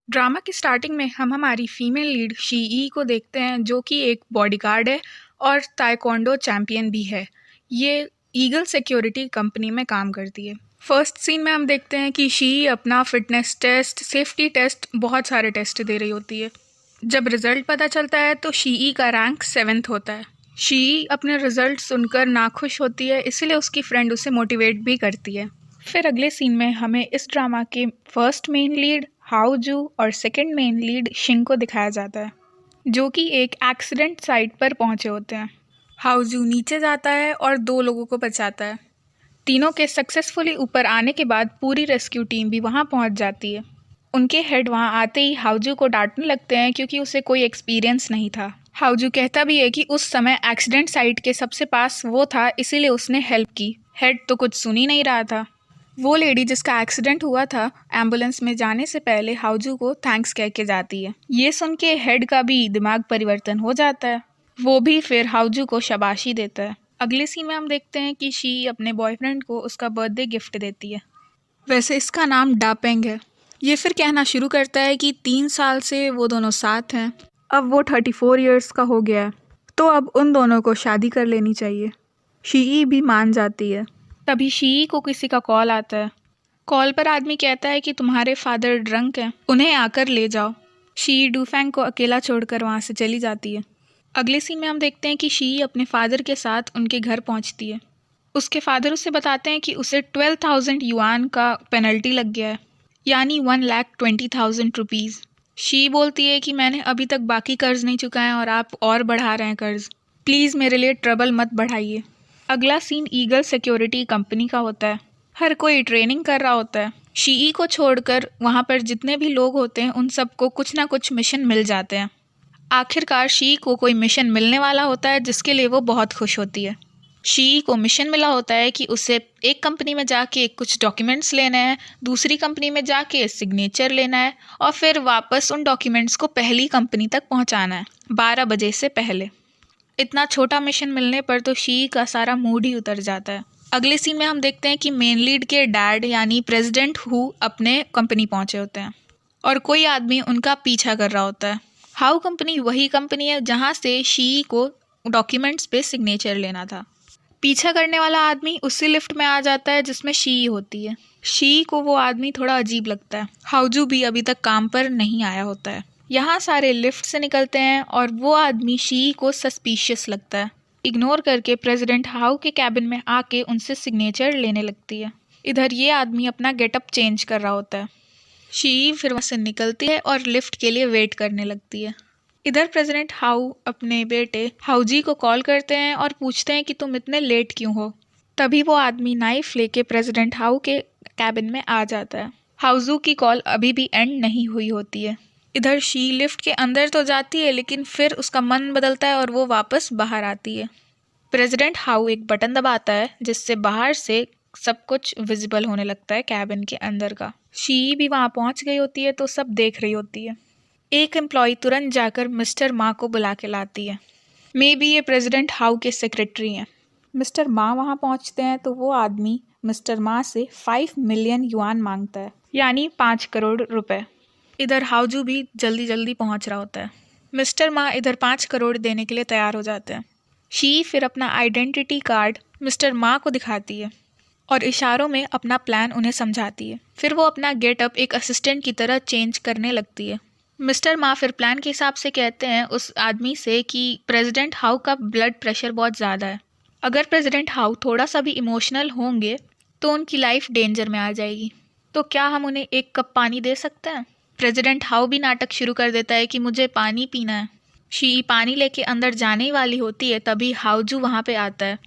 Drama की starting में हम हमारी फीमेल लीड शी को देखते हैं, जो कि एक बॉडीगार्ड है और ताइक्वांडो चैंपियन भी है। ये ईगल सिक्योरिटी कंपनी में काम करती है। फर्स्ट सीन में हम देखते हैं कि शी अपना फिटनेस टेस्ट, सेफ्टी टेस्ट, बहुत सारे टेस्ट दे रही होती है। जब रिजल्ट पता चलता है तो शी का रैंक 7th होता है। शी अपने रिजल्ट सुनकर नाखुश होती है, इसीलिए उसकी फ्रेंड उसे मोटिवेट भी करती है। फिर अगले सीन में हमें इस ड्रामा के फर्स्ट मेन लीड हाओजू और सेकंड मेन लीड शिंग को दिखाया जाता है, जो कि एक एक्सीडेंट साइट पर पहुंचे होते हैं। हाओजू नीचे जाता है और 2 लोगों को बचाता है। तीनों के सक्सेसफुली ऊपर आने के बाद पूरी रेस्क्यू टीम भी वहां पहुंच जाती है। उनके हेड वहां आते ही हाओजू को डांटने लगते हैं, क्योंकि उसे कोई एक्सपीरियंस नहीं था। हाओजू कहता भी है कि उस समय एक्सीडेंट साइट के सबसे पास वो था, इसीलिए उसने हेल्प की। हेड तो कुछ सुन ही नहीं रहा था। वो लेडी जिसका एक्सीडेंट हुआ था, एम्बुलेंस में जाने से पहले हाउजू को थैंक्स कह के जाती है। ये सुन के हेड का भी दिमाग परिवर्तन हो जाता है। वो भी फिर हाउजू को शाबाशी देता है। अगले सीन में हम देखते हैं कि शी अपने बॉयफ्रेंड को उसका बर्थडे गिफ्ट देती है। वैसे इसका नाम डापेंग है। ये फिर कहना शुरू करता है कि 3 साल से वो दोनों साथ हैं। अब वो 34 ईयर्स का हो गया है, तो अब उन दोनों को शादी कर लेनी चाहिए। शी भी मान जाती है। तभी शी को किसी का कॉल आता है। कॉल पर आदमी कहता है कि तुम्हारे फादर ड्रंक हैं, उन्हें आकर ले जाओ। शी डूफैंग को अकेला छोड़कर वहाँ से चली जाती है। अगले सीन में हम देखते हैं कि शी अपने फादर के साथ उनके घर पहुँचती है। उसके फादर उसे बताते हैं कि उसे 12,000 युआन का पेनल्टी लग गया है, यानी 1,20,000 रुपीज़। शी बोलती है कि मैंने अभी तक बाकी कर्ज नहीं चुकाए और आप और बढ़ा रहे हैं कर्ज। प्लीज़ मेरे लिए ट्रबल मत बढ़ाइए। अगला सीन ईगल सिक्योरिटी कंपनी का होता है। हर कोई ट्रेनिंग कर रहा होता है। शी को छोड़कर वहाँ पर जितने भी लोग होते हैं उन सबको कुछ ना कुछ मिशन मिल जाते हैं। आखिरकार शी को कोई मिशन मिलने वाला होता है, जिसके लिए वो बहुत खुश होती है। शी को मिशन मिला होता है कि उसे एक कंपनी में जाके कुछ डॉक्यूमेंट्स लेने हैं, दूसरी कंपनी में जाके सिग्नेचर लेना है और फिर वापस उन डॉक्यूमेंट्स को पहली कंपनी तक पहुँचाना है 12 बजे से पहले। इतना छोटा मिशन मिलने पर तो शी का सारा मूड ही उतर जाता है। अगले सीन में हम देखते हैं कि मेन लीड के डैड यानी प्रेसिडेंट हु अपने कंपनी पहुंचे होते हैं और कोई आदमी उनका पीछा कर रहा होता है। हाउ कंपनी वही कंपनी है जहां से शी को डॉक्यूमेंट्स पे सिग्नेचर लेना था। पीछा करने वाला आदमी उसी लिफ्ट में आ जाता है जिसमें शी होती है। शी को वो आदमी थोड़ा अजीब लगता है। हाउजू भी अभी तक काम पर नहीं आया होता है। यहाँ सारे लिफ्ट से निकलते हैं और वो आदमी शी को सस्पिशियस लगता है। इग्नोर करके प्रेसिडेंट हाउ के कैबिन में आके उनसे सिग्नेचर लेने लगती है। इधर ये आदमी अपना गेटअप चेंज कर रहा होता है। शी फिर वहाँ से निकलती है और लिफ्ट के लिए वेट करने लगती है। इधर प्रेसिडेंट हाउ अपने बेटे हाउजी को कॉल करते हैं और पूछते हैं कि तुम इतने लेट क्यों हो। तभी वो आदमी नाइफ लेके प्रेसिडेंट हाउ के कैबिन में आ जाता है। हाउजू की कॉल अभी भी एंड नहीं हुई होती है। इधर शी लिफ्ट के अंदर तो जाती है, लेकिन फिर उसका मन बदलता है और वो वापस बाहर आती है। प्रेसिडेंट हाउ एक बटन दबाता है जिससे बाहर से सब कुछ विजिबल होने लगता है कैबिन के अंदर का। शी भी वहाँ पहुँच गई होती है तो सब देख रही होती है। एक एम्प्लॉय तुरंत जाकर मिस्टर मा को बुला के लाती है। मे बी ये प्रेसिडेंट हाउ के सेक्रेटरी हैं। मिस्टर मा वहाँ पहुँचते हैं तो वो आदमी मिस्टर मा से 5 मिलियन युआन मांगता है, यानी 5 करोड़ रुपए। इधर हाउजू भी जल्दी जल्दी पहुँच रहा होता है। मिस्टर मा इधर 5 करोड़ देने के लिए तैयार हो जाते हैं। शी फिर अपना आइडेंटिटी कार्ड मिस्टर मा को दिखाती है और इशारों में अपना प्लान उन्हें समझाती है। फिर वो अपना गेटअप एक असिस्टेंट की तरह चेंज करने लगती है। मिस्टर मा फिर प्लान के हिसाब से कहते हैं उस आदमी से कि प्रेसिडेंट हाउ का ब्लड प्रेशर बहुत ज़्यादा है। अगर प्रेसिडेंट हाउ थोड़ा सा भी इमोशनल होंगे तो उनकी लाइफ डेंजर में आ जाएगी। तो क्या हम उन्हें 1 कप पानी दे सकते हैं? प्रेसिडेंट हाउ भी नाटक शुरू कर देता है कि मुझे पानी पीना है। शी पानी लेके अंदर जाने ही वाली होती है, तभी हाउजू वहाँ पे आता है।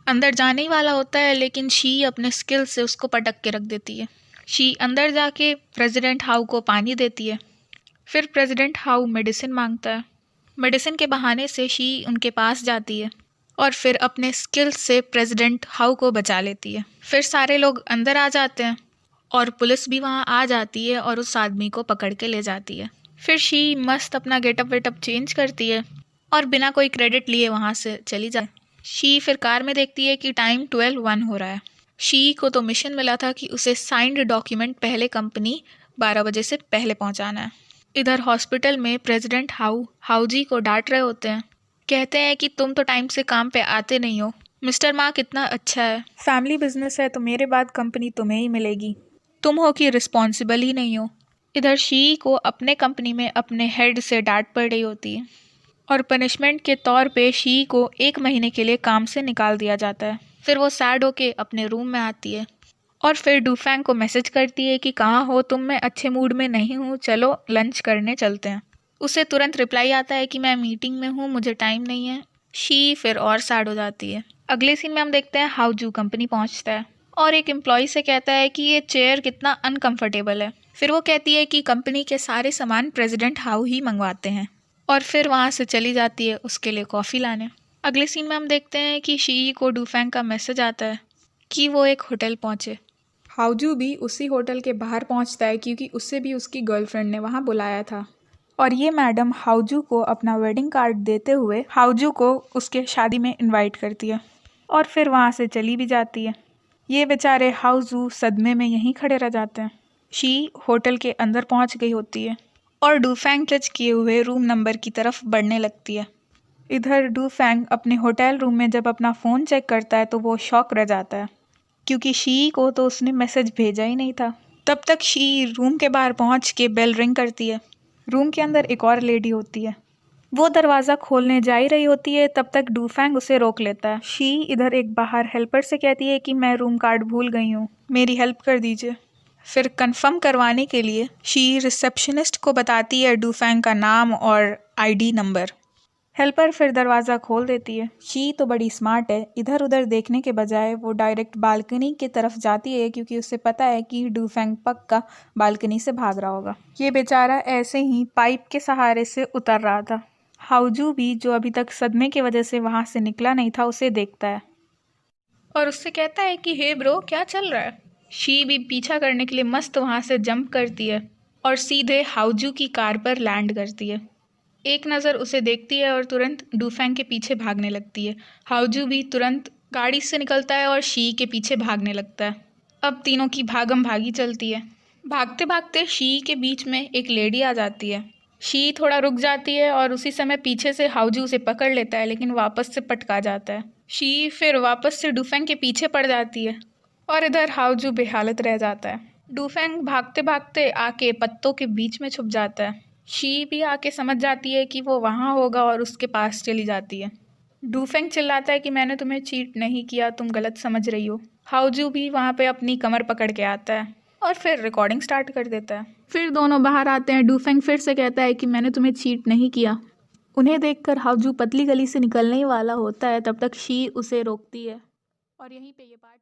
अंदर जाने ही वाला होता है, लेकिन शी अपने स्किल से उसको पटक के रख देती है। शी अंदर जाके प्रेसिडेंट हाउ को पानी देती है। फिर प्रेसिडेंट हाउ मेडिसिन मांगता है। मेडिसिन के बहाने से शी उनके पास जाती है और फिर अपने स्किल से प्रेसिडेंट हाउ को बचा लेती है। फिर सारे लोग अंदर आ जाते हैं और पुलिस भी वहाँ आ जाती है और उस आदमी को पकड़ के ले जाती है। फिर शी मस्त अपना गेटअप वेटअप चेंज करती है और बिना कोई क्रेडिट लिए वहाँ से चली जाए। शी फिर कार में देखती है कि टाइम 12:01 हो रहा है। शी को तो मिशन मिला था कि उसे साइंड डॉक्यूमेंट पहले कंपनी 12 बजे से पहले पहुँचाना है। इधर हॉस्पिटल में प्रेसिडेंट हाउजी को डांट रहे होते हैं। कहते हैं कि तुम तो टाइम से काम पे आते नहीं हो। मिस्टर माँ कितना अच्छा है, फैमिली बिजनेस है तो मेरे बाद कंपनी तुम्हें ही मिलेगी, तुम हो कि रिस्पॉन्सिबल ही नहीं हो। इधर शी को अपने कंपनी में अपने हेड से डांट पड़ रही होती है और पनिशमेंट के तौर पे शी को 1 महीने के लिए काम से निकाल दिया जाता है। फिर वो सैड होके अपने रूम में आती है और फिर डूफैंग को मैसेज करती है कि कहाँ हो तुम, मैं अच्छे मूड में नहीं हूँ, चलो लंच करने चलते हैं। उसे तुरंत रिप्लाई आता है कि मैं मीटिंग में हूँ, मुझे टाइम नहीं है। शी फिर और सैड हो जाती है। अगले सीन में हम देखते हैं हाउजू कंपनी पहुँचता है और एक एम्प्लॉय से कहता है कि ये चेयर कितना अनकंफर्टेबल है। फिर वो कहती है कि कंपनी के सारे सामान प्रेसिडेंट हाउ ही मंगवाते हैं और फिर वहाँ से चली जाती है उसके लिए कॉफ़ी लाने। अगले सीन में हम देखते हैं कि शी को डूफैंग का मैसेज आता है कि वो एक होटल पहुँचे। हाउजू भी उसी होटल के बाहर पहुँचता है क्योंकि उससे भी उसकी गर्लफ्रेंड ने वहाँ बुलाया था और ये मैडम हाउजू को अपना वेडिंग कार्ड देते हुए हाउजू को उसके शादी में इनवाइट करती है और फिर वहाँ से चली भी जाती है। ये बेचारे हाउजू सदमे में यहीं खड़े रह जाते हैं। शी होटल के अंदर पहुँच गई होती है और डूफैंग टच किए हुए रूम नंबर की तरफ बढ़ने लगती है। इधर डूफैंग अपने होटल रूम में जब अपना फ़ोन चेक करता है तो वो शॉक रह जाता है क्योंकि शी को तो उसने मैसेज भेजा ही नहीं था। तब तक शी रूम के बाहर पहुंच के बेल रिंग करती है। रूम के अंदर एक और लेडी होती है, वो दरवाज़ा खोलने जा ही रही होती है, तब तक डूफैंग उसे रोक लेता है। शी इधर एक बाहर हेल्पर से कहती है कि मैं रूम कार्ड भूल गई हूँ, मेरी हेल्प कर दीजिए। फिर कंफर्म करवाने के लिए शी रिसेप्शनिस्ट को बताती है डूफैंग का नाम और आईडी नंबर। हेल्पर फिर दरवाज़ा खोल देती है। शी तो बड़ी स्मार्ट है, इधर उधर देखने के बजाय वो डायरेक्ट बालकनी की तरफ जाती है क्योंकि उसे पता है कि डूफैंग पक्का बालकनी से भाग रहा होगा। ये बेचारा ऐसे ही पाइप के सहारे से उतर रहा था। हाउजू भी, जो अभी तक सदमे की वजह से वहाँ से निकला नहीं था, उसे देखता है और उससे कहता है कि हे ब्रो, क्या चल रहा है। शी भी पीछा करने के लिए मस्त वहाँ से जंप करती है और सीधे हाउजू की कार पर लैंड करती है। एक नज़र उसे देखती है और तुरंत डूफैंग के पीछे भागने लगती है। हाउजू भी तुरंत गाड़ी से निकलता है और शी के पीछे भागने लगता है। अब तीनों की भागम भागी चलती है। भागते भागते शी के बीच में एक लेडी आ जाती है। शी थोड़ा रुक जाती है और उसी समय पीछे से हाउजू उसे पकड़ लेता है, लेकिन वापस से पटका जाता है। शी फिर वापस से डूफैंग के पीछे पड़ जाती है और इधर हाउजू बेहालत रह जाता है। डूफैंग भागते भागते आके पत्तों के बीच में छुप जाता है। शी भी आके समझ जाती है कि वो वहाँ होगा और उसके पास चली जाती है। डूफैंग चिल्लाता है कि मैंने तुम्हें चीट नहीं किया, तुम गलत समझ रही हो। हाउजू भी वहाँ पे अपनी कमर पकड़ के आता है और फिर रिकॉर्डिंग स्टार्ट कर देता है। फिर दोनों बाहर आते हैं। डूफैंग फिर से कहता है कि मैंने तुम्हें चीट नहीं किया। उन्हें देखकर हाउजू पतली गली से निकलने ही वाला होता है, तब तक शी उसे रोकती है और यहीं पे ये पार्ट